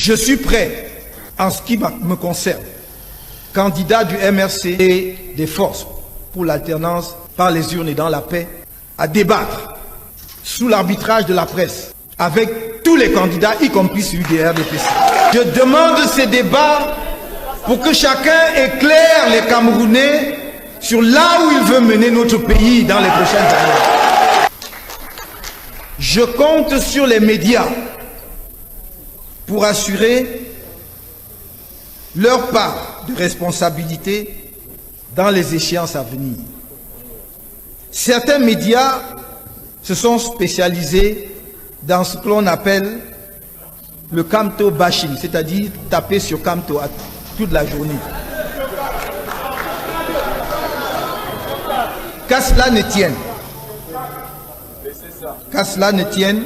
Je suis prêt, en ce qui me concerne, candidat du MRC et des forces pour l'alternance par les urnes et dans la paix, à débattre sous l'arbitrage de la presse avec tous les candidats, y compris celui des RDPC. Je demande ces débats pour que chacun éclaire les Camerounais sur là où il veut mener notre pays dans les prochaines années. Je compte sur les médias pour assurer leur part de responsabilité dans les échéances à venir. Certains médias se sont spécialisés dans ce que l'on appelle le Camto bashing, c'est-à-dire taper sur Camto toute la journée. Qu'à cela ne tienne,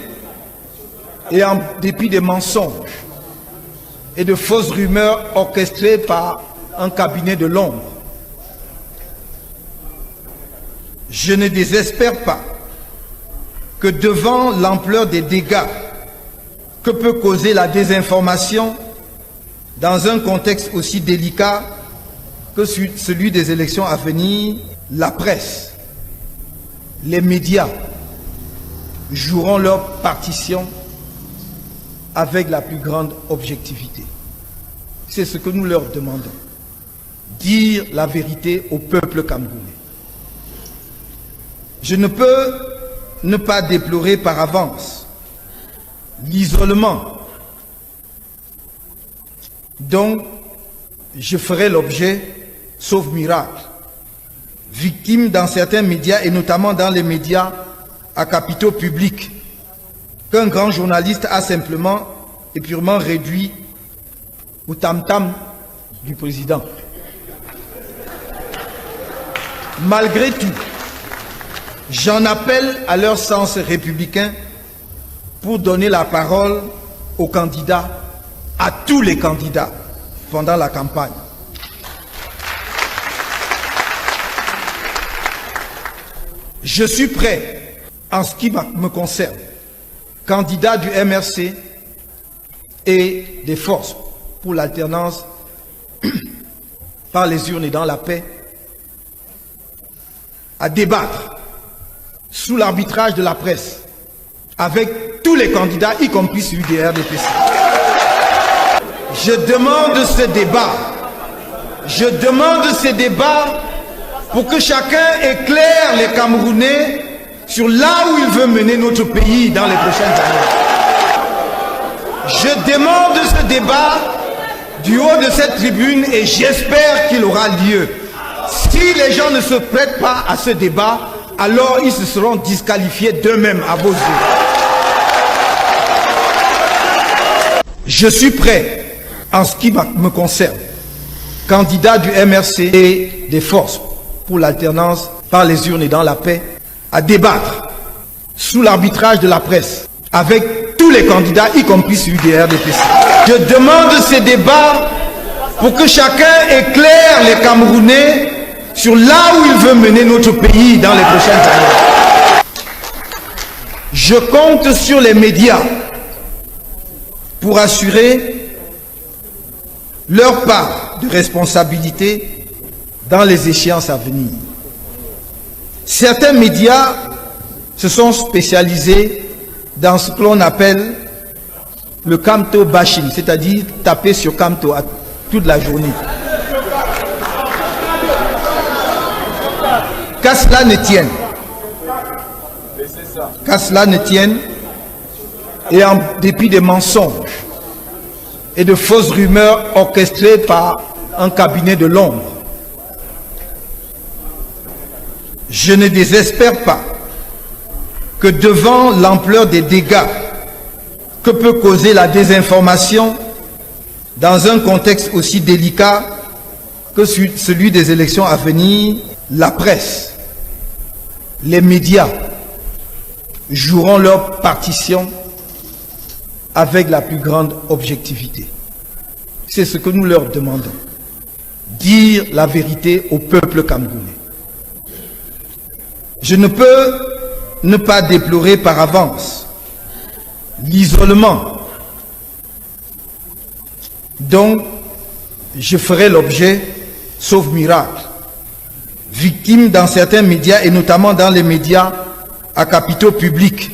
et en dépit des mensonges et de fausses rumeurs orchestrées par un cabinet de l'ombre, je ne désespère pas que devant l'ampleur des dégâts que peut causer la désinformation dans un contexte aussi délicat que celui des élections à venir, la presse, les médias joueront leur partition avec la plus grande objectivité. C'est ce que nous leur demandons. Dire la vérité au peuple camerounais. Je ne peux ne pas déplorer par avance l'isolement dont je ferai l'objet, sauf miracle, victime dans certains médias et notamment dans les médias à capitaux publics, qu'un grand journaliste a simplement et purement réduit au tam-tam du président. Malgré tout, j'en appelle à leur sens républicain pour donner la parole aux candidats, à tous les candidats, pendant la campagne. Je suis prêt, en ce qui me concerne, candidat du MRC et des forces pour l'alternance par les urnes et dans la paix, à débattre sous l'arbitrage de la presse avec tous les candidats, y compris celui des RDPC. Je demande ces débats pour que chacun éclaire les Camerounais sur là où il veut mener notre pays dans les prochaines années. Je demande ce débat du haut de cette tribune et j'espère qu'il aura lieu. Si les gens ne se prêtent pas à ce débat, alors ils se seront disqualifiés d'eux-mêmes à vos yeux. Je suis prêt, en ce qui me concerne, candidat du MRC et des forces pour l'alternance par les urnes et dans la paix, à débattre sous l'arbitrage de la presse avec tous les candidats, y compris celui des RDPC. Je demande ces débats pour que chacun éclaire les Camerounais sur là où il veut mener notre pays dans les prochaines années. Je compte sur les médias pour assurer leur part de responsabilité dans les échéances à venir. Certains médias se sont spécialisés dans ce que l'on appelle le Camto bashing, c'est-à-dire taper sur Camto toute la journée. Qu'à cela ne tienne, et en dépit des mensonges et de fausses rumeurs orchestrées par un cabinet de l'ombre, je ne désespère pas que devant l'ampleur des dégâts que peut causer la désinformation dans un contexte aussi délicat que celui des élections à venir, la presse, les médias joueront leur partition avec la plus grande objectivité. C'est ce que nous leur demandons. Dire la vérité au peuple camerounais. Je ne peux ne pas déplorer par avance l'isolement dont je ferai l'objet, sauf miracle, victime dans certains médias et notamment dans les médias à capitaux publics,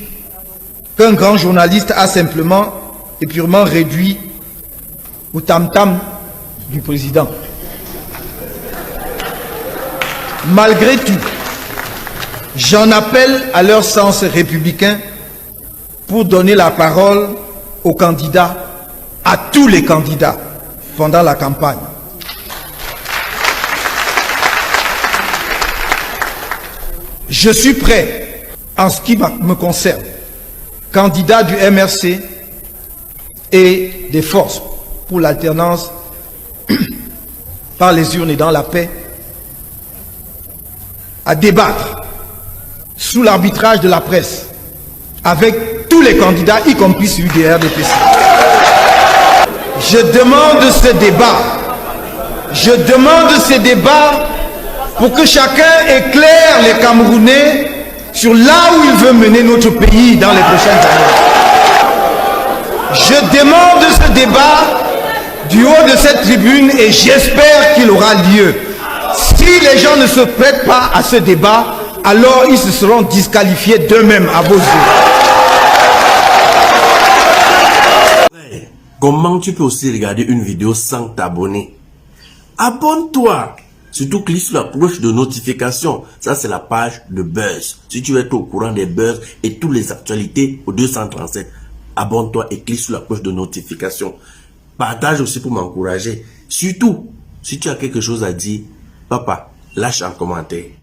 qu'un grand journaliste a simplement et purement réduit au tam-tam du président. Malgré tout, j'en appelle à leur sens républicain pour donner la parole aux candidats, à tous les candidats, pendant la campagne. Je suis prêt, en ce qui me concerne, candidat du MRC et des forces pour l'alternance par les urnes et dans la paix, à débattre sous l'arbitrage de la presse avec tous les candidats, y compris celui du RDPC. Je demande ce débat pour que chacun éclaire les Camerounais sur là où il veut mener notre pays dans les prochaines années. Je demande ce débat du haut de cette tribune et j'espère qu'il aura lieu. Si les gens ne se prêtent pas à ce débat, alors ils se seront disqualifiés d'eux-mêmes à vos yeux. Comment tu peux aussi regarder une vidéo sans t'abonner? Abonne-toi! Surtout clique sur la cloche de notification. Ça, c'est la page de Buzz. Si tu veux être au courant des buzz et toutes les actualités au 237, abonne-toi et clique sur la cloche de notification. Partage aussi pour m'encourager. Surtout, si tu as quelque chose à dire, papa, lâche un commentaire.